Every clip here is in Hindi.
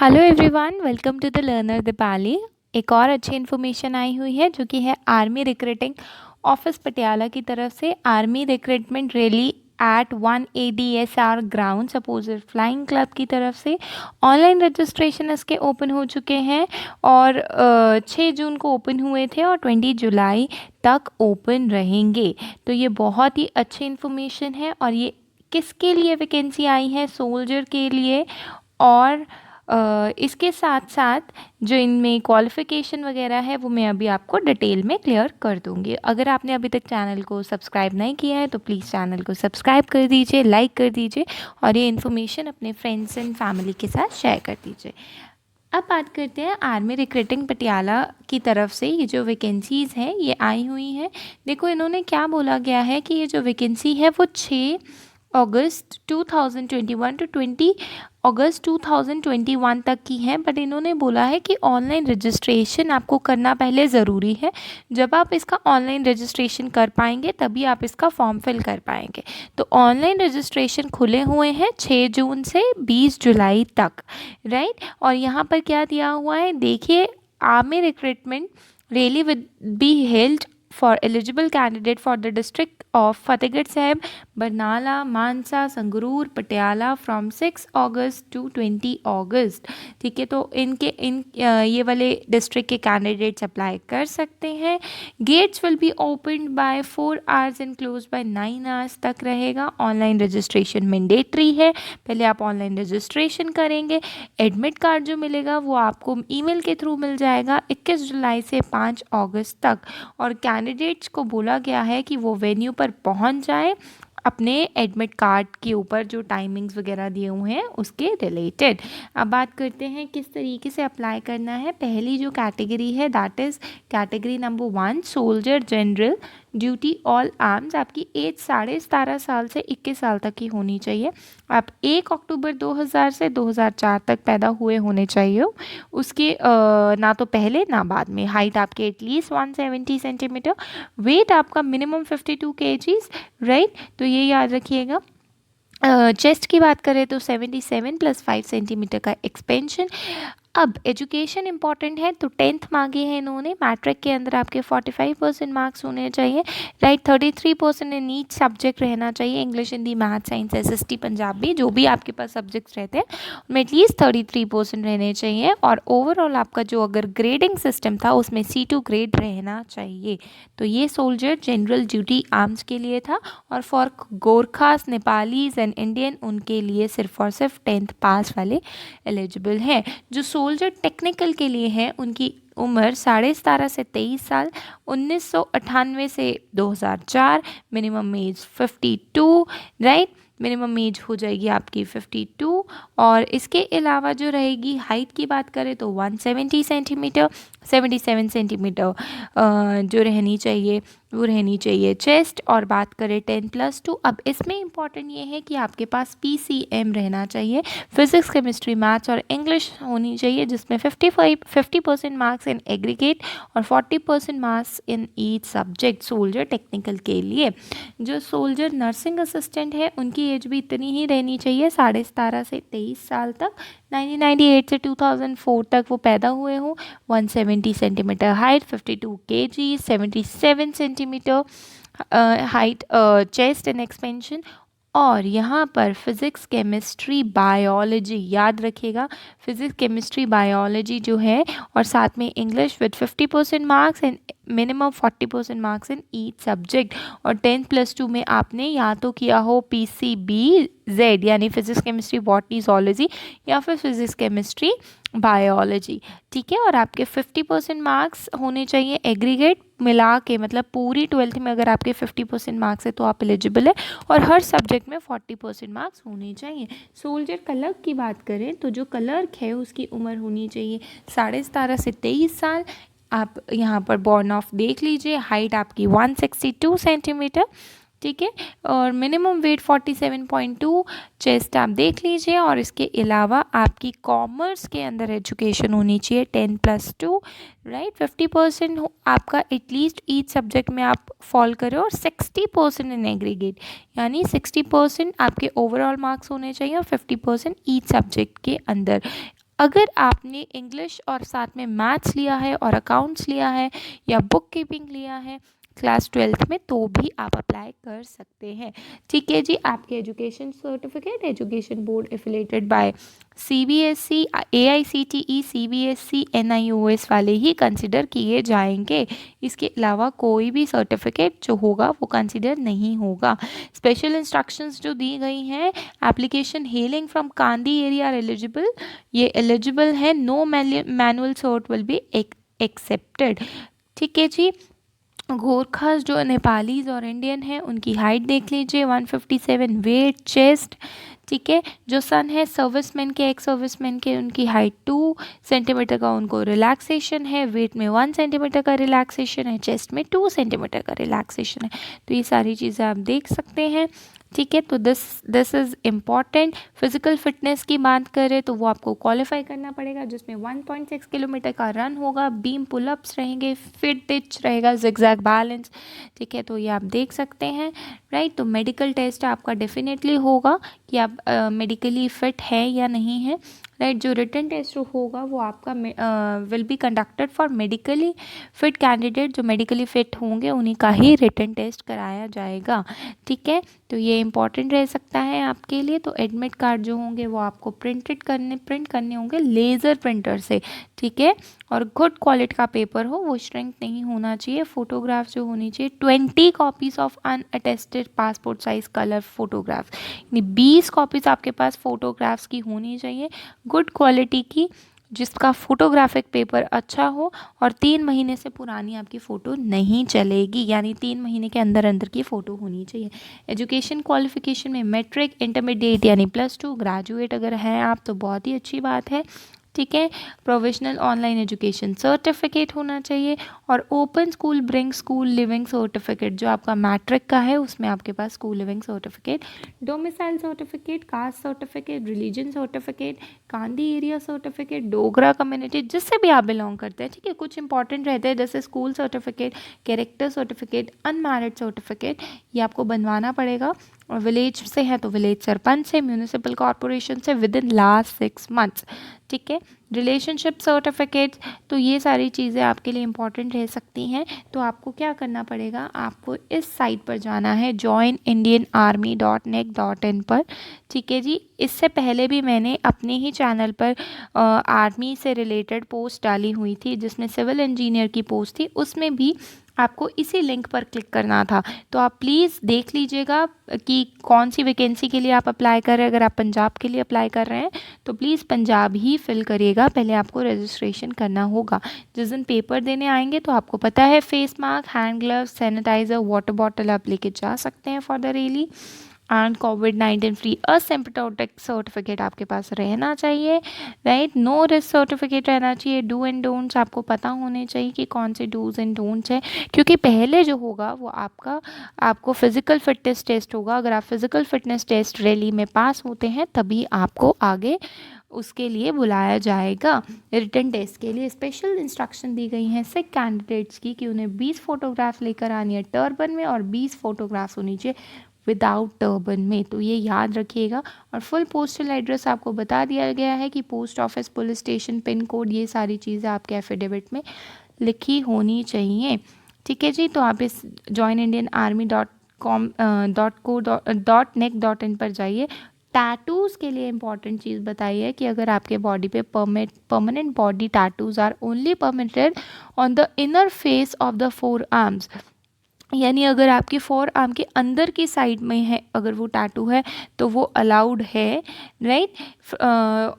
Hello everyone, welcome to the learner Deepali. एक और अच्छी इन्फॉर्मेशन आई हुई है जो कि है आर्मी रिक्रूटिंग ऑफिस पटियाला की तरफ से। Army recruitment rally at 1 ADSR ground opposite flying club की तरफ से ऑनलाइन रजिस्ट्रेशन इसके ओपन हो चुके हैं और 6 जून को ओपन हुए थे और 20 जुलाई तक ओपन रहेंगे। तो ये बहुत ही अच्छी इन्फॉर्मेशन है और ये किसके लिए वैकेंसी आई है? सोल्जर के लिए। और इसके साथ साथ जो इनमें क्वालिफ़िकेशन वगैरह है वो मैं अभी आपको डिटेल में क्लियर कर दूंगी। अगर आपने अभी तक चैनल को सब्सक्राइब नहीं किया है तो प्लीज़ चैनल को सब्सक्राइब कर दीजिए, लाइक कर दीजिए और ये इन्फॉर्मेशन अपने फ्रेंड्स एंड फैमिली के साथ शेयर कर दीजिए। अब बात करते हैं आर्मी रिक्रूटिंग पटियाला की तरफ से ये जो वैकेंसीज़ हैं ये आई हुई हैं। देखो इन्होंने क्या बोला गया है कि ये जो वैकेंसी है वो 6 अगस्त 2021 टू 20 अगस्त 2021 तक की है। बट इन्होंने बोला है कि ऑनलाइन रजिस्ट्रेशन आपको करना पहले ज़रूरी है। जब आप इसका ऑनलाइन रजिस्ट्रेशन कर पाएंगे तभी आप इसका फॉर्म फिल कर पाएंगे। तो ऑनलाइन रजिस्ट्रेशन खुले हुए हैं 6 जून से 20 जुलाई तक, राइट। और यहाँ पर क्या दिया हुआ है देखिए, army recruitment rally will be held for eligible candidate for the district of Fatehgarh Sahib, Barnala, Mansa, Sangrur, Patiala from 6 August to 20 अगस्त। ठीक है, तो ये वाले डिस्ट्रिक्ट के कैंडिडेट्स अप्लाई कर सकते हैं। Gates will be opened by 4 hours and close by 9 hours तक रहेगा। ऑनलाइन रजिस्ट्रेशन मैंडेटरी है, पहले आप ऑनलाइन रजिस्ट्रेशन करेंगे। एडमिट कार्ड जो मिलेगा वो आपको ईमेल के थ्रू मिल जाएगा 21 जुलाई से 5 अगस्त तक। और कैंडिडेट्स को बोला गया है कि वो वेन्यू पर पहुंच जाए अपने एडमिट कार्ड के ऊपर जो टाइमिंग्स वगैरह दिए हुए हैं उसके रिलेटेड। अब बात करते हैं किस तरीके से अप्लाई करना है। पहली जो कैटेगरी है that is category number 1 soldier general duty all arms. आपकी एज 17.5 साल से 21 साल तक की होनी चाहिए। आप 1 अक्टूबर 2000 से 2004 तक पैदा हुए होने चाहिए। उसके ना तो पहले ना बाद में। हाइट आपके एटलीस्ट 170 सेंटीमीटर। वेट आपका मिनिमम 52 kgs, राइट। तो ये याद रखिएगा। चेस्ट की बात करें तो 77 + 5 सेंटीमीटर का एक्सपेंशन। अब एजुकेशन इंपॉर्टेंट है तो 10th मांगे हैं इन्होंने। मैट्रिक के अंदर आपके 45% मार्क्स होने चाहिए, राइट। 33% इन ईच सब्जेक्ट रहना चाहिए, English, Hindi, math, science, SST, Punjabi, जो भी आपके पास सब्जेक्ट्स रहते हैं उनमें एटलीस्ट 33% रहने चाहिए। और ओवरऑल आपका जो अगर ग्रेडिंग सिस्टम था उसमें C2 ग्रेड रहना चाहिए। तो ये सोल्जर जनरल ड्यूटी आर्म्स के लिए था। और for Gorkhas, Nepalese and Indian उनके लिए सिर्फ और सिर्फ 10th पास वाले एलिजिबल हैं। जो सोल्जर टेक्निकल के लिए हैं उनकी उम्र 17.5 से 23 साल, 1998 से 2004, minimum age 52, right. Minimum age हो जाएगी आपकी 52। और इसके अलावा जो रहेगी हाइट की बात करें तो 170 सेंटीमीटर, 77 सेंटीमीटर जो रहनी चाहिए वो रहनी चाहिए चेस्ट। और बात करें 10+2, अब इसमें इंपॉर्टेंट ये है कि आपके पास PCM रहना चाहिए। फिजिक्स, केमिस्ट्री, मैथ्स और इंग्लिश होनी चाहिए जिसमें 50% मार्क्स इन एग्रीगेट और 40% marks in each subject soldier technical के लिए। जो सोल्जर नर्सिंग असिस्टेंट है उनकी एज भी इतनी ही रहनी चाहिए, 17.5 से 23 साल तक। 1998 से 2004 तक वो पैदा हुए हों। 170 centimetre height, 52 kg, 77 centimetre height, chest and expansion. और यहाँ पर फिज़िक्स, केमिस्ट्री, बायोलॉजी याद रखिएगा। फिज़िक्स, केमिस्ट्री, बायोलॉजी जो है और साथ में English with 50% marks and minimum 40% marks in each subject. और 10+2 में आपने या तो किया हो PCBZ यानी फिज़िक्स, केमिस्ट्री, बॉटनी, zoology या फिर फिज़िक्स, केमिस्ट्री, बायोलॉजी, ठीक है। और आपके 50% मार्क्स होने चाहिए एग्रीगेट मिला के, मतलब पूरी 12th में अगर आपके 50% मार्क्स है तो आप एलिजिबल है। और हर सब्जेक्ट में 40% मार्क्स होने चाहिए। सोल्जर कलर की बात करें तो जो क्लर्क है उसकी उम्र होनी चाहिए 17.5 से 23 साल। आप यहाँ पर बॉर्न ऑफ देख लीजिए। हाइट आपकी 162 सेंटीमीटर, ठीक है। और मिनिमम वेट 47.2, चेस्ट आप देख लीजिए। और इसके अलावा आपकी कॉमर्स के अंदर एजुकेशन होनी चाहिए 10+2, राइट। 50% आपका एटलीस्ट ईच सब्जेक्ट में आप फॉल करें और 60% इन एग्रीगेट यानी 60% आपके ओवरऑल मार्क्स होने चाहिए और 50% ईच सब्जेक्ट के अंदर। अगर आपने इंग्लिश और साथ में मैथ्स लिया है और अकाउंट्स लिया है या बुक कीपिंग लिया है क्लास 12th में, तो भी आप अप्लाई कर सकते हैं। ठीक है जी, आपके education certificate education board affiliated by CBSE, AICTE, CBSE, NIOS वाले ही कंसिडर किए जाएंगे। इसके अलावा कोई भी सर्टिफिकेट जो होगा वो कंसिडर नहीं होगा। स्पेशल इंस्ट्रक्शंस जो दी गई हैं, application hailing from Kandi area are eligible, ये एलिजिबल है। No manual cert will be accepted. ठीक है जी। गोरखास जो नेपालीज और इंडियन हैं उनकी हाइट देख लीजिए 157, वेट, चेस्ट। ठीक है, जो सन है सर्विसमैन के, एक्स सर्विसमैन के, उनकी हाइट 2 सेंटीमीटर का उनको रिलैक्सेशन है, वेट में 1 सेंटीमीटर का रिलैक्सेशन है, चेस्ट में 2 सेंटीमीटर का रिलैक्सेशन है। तो ये सारी चीज़ें आप देख सकते हैं। ठीक है, तो this is important. Physical fitness की बात करें तो वो आपको क्वालिफाई करना पड़ेगा, जिसमें 1.6 किलोमीटर का रन होगा, बीम पुलअप्स रहेंगे, फिट टिच रहेगा, जिगजैग बैलेंस। ठीक है, तो ये आप देख सकते हैं। राइट, तो मेडिकल टेस्ट आपका डेफिनेटली होगा कि आप मेडिकली फिट है या नहीं है। राइट, जो रिटन टेस्ट होगा वो आपका will be conducted for medically fit candidate. जो मेडिकली फिट होंगे उन्हीं का ही रिटन टेस्ट कराया जाएगा। ठीक है, तो ये इंपॉर्टेंट रह सकता है आपके लिए। तो एडमिट कार्ड जो होंगे वो आपको प्रिंट करने होंगे लेज़र प्रिंटर से। ठीक है, और गुड क्वालिटी का पेपर हो, वो श्रिंक नहीं होना चाहिए। फोटोग्राफ जो होनी चाहिए 20 copies of unattested passport size colour photograph, यानी 20 कॉपीज़ आपके पास फोटोग्राफ्स की होनी चाहिए, गुड क्वालिटी की, जिसका फोटोग्राफिक पेपर अच्छा हो, और 3 महीने से पुरानी आपकी फ़ोटो नहीं चलेगी, यानी 3 महीने के अंदर अंदर की फ़ोटो होनी चाहिए। एजुकेशन क्वालिफिकेशन में मैट्रिक, इंटरमीडिएट यानी +2, ग्रेजुएट अगर हैं आप तो बहुत ही अच्छी बात है। ठीक है, प्रोविजनल ऑनलाइन एजुकेशन सर्टिफिकेट होना चाहिए, और open school bring school leaving certificate, जो आपका मैट्रिक का है उसमें आपके पास school leaving certificate, domicile certificate, caste certificate, religion certificate, Kandi area certificate, Dogra community, जिससे भी आप बिलोंग करते हैं। ठीक है, कुछ इंपॉर्टेंट रहते हैं जैसे school certificate, character certificate, unmarried certificate, ये आपको बनवाना पड़ेगा। और विलेज से है तो विलेज सरपंच से, म्यूनिसिपल कॉरपोरेशन से विद इन लास्ट 6 मंथ्स। ठीक है, रिलेशनशिप सर्टिफिकेट, तो ये सारी चीज़ें आपके लिए इंपॉर्टेंट रह सकती हैं। तो आपको क्या करना पड़ेगा, आपको इस साइट पर जाना है joinindianarmy.nic.in पर। ठीक है जी, इससे पहले भी मैंने अपने ही चैनल पर आर्मी से रिलेटेड पोस्ट डाली हुई थी, जिसमें सिविल इंजीनियर की पोस्ट थी, उसमें भी आपको इसी लिंक पर क्लिक करना था। तो आप प्लीज़ देख लीजिएगा कि कौन सी वैकेंसी के लिए आप अप्लाई कर रहे हैं। अगर आप पंजाब के लिए अप्लाई कर रहे हैं तो प्लीज़ पंजाब ही फिल करिएगा, पहले आपको रजिस्ट्रेशन करना होगा। जिस दिन पेपर देने आएंगे तो आपको पता है face mask, hand gloves, sanitizer, water bottle आप लेके जा सकते हैं फॉर द रैली। एंड कोविड-19 फ्री असिम्प्टोमेटिक सर्टिफिकेट आपके पास रहना चाहिए। राइट, नो रिस्क सर्टिफिकेट रहना चाहिए। डू एंड डोंट्स आपको पता होने चाहिए कि कौन से डूज एंड डोंट्स है, क्योंकि पहले जो होगा वो आपको फिजिकल फिटनेस टेस्ट होगा। अगर आप फिजिकल फिटनेस टेस्ट रैली में पास होते हैं तभी आपको आगे उसके लिए बुलाया जाएगा। रिटन टेस्ट के लिए स्पेशल इंस्ट्रक्शन दी गई हैं सिख कैंडिडेट्स की कि उन्हें 20 फोटोग्राफ लेकर आनी है टर्बन में, और 20 फोटोग्राफ्स होनी चाहिए विदाउट टर्बन में। तो ये याद रखिएगा। और फुल पोस्टल एड्रेस आपको बता दिया गया है कि post office, police station, pin code, ये सारी चीज़ें आपके एफिडेविट में लिखी होनी चाहिए। ठीक है जी, तो आप इस joinindianarmy.com.co.nic.in पर जाइए। टैटूज़ के लिए इंपॉर्टेंट चीज़ बताई है कि अगर आपके बॉडी पे permanent body tattoos are only permitted on the inner face of the 4 arms, यानी अगर आपकी 4 आर्म के अंदर की साइड में है अगर वो टैटू है तो वो अलाउड है। Right,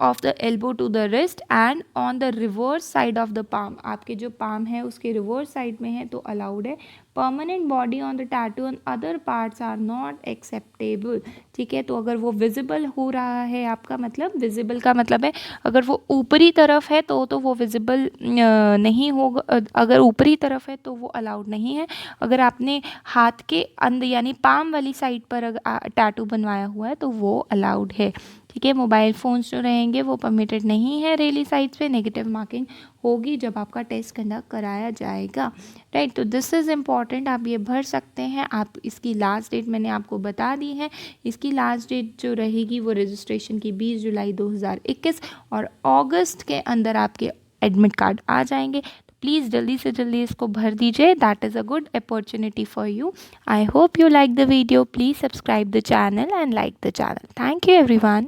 of the elbow to the wrist and on the reverse side of the palm, आपके जो पाम है उसके रिवर्स साइड में है तो अलाउड है। Permanent body on the tattoo on other parts are not acceptable. ठीक है, तो अगर वो विजिबल हो रहा है, आपका मतलब विजिबल का मतलब है अगर वो ऊपरी तरफ है तो वो विजिबल नहीं होगा, अगर ऊपरी तरफ है तो वो अलाउड नहीं है। अगर आपने हाथ के अंदर यानी पाम वाली साइड पर अगर टैटू बनवाया हुआ है तो वो अलाउड है। ठीक है। मोबाइल फ़ोन्स जो रहेंगे वो परमिटेड नहीं है रैली साइट्स पे, नेगेटिव मार्किंग होगी जब आपका टेस्ट कंडक्ट कराया जाएगा, राइट। तो दिस इज़ इम्पॉर्टेंट, आप ये भर सकते हैं। आप इसकी लास्ट डेट मैंने आपको बता दी है, इसकी लास्ट डेट जो रहेगी वो रजिस्ट्रेशन की 20 जुलाई 2021 और अगस्त के अंदर आपके एडमिट कार्ड आ जाएंगे। तो प्लीज़ जल्दी से जल्दी इसको भर दीजिए, that is a good opportunity for you. I hope you like the video. Please subscribe the channel and like the channel. Thank you everyone.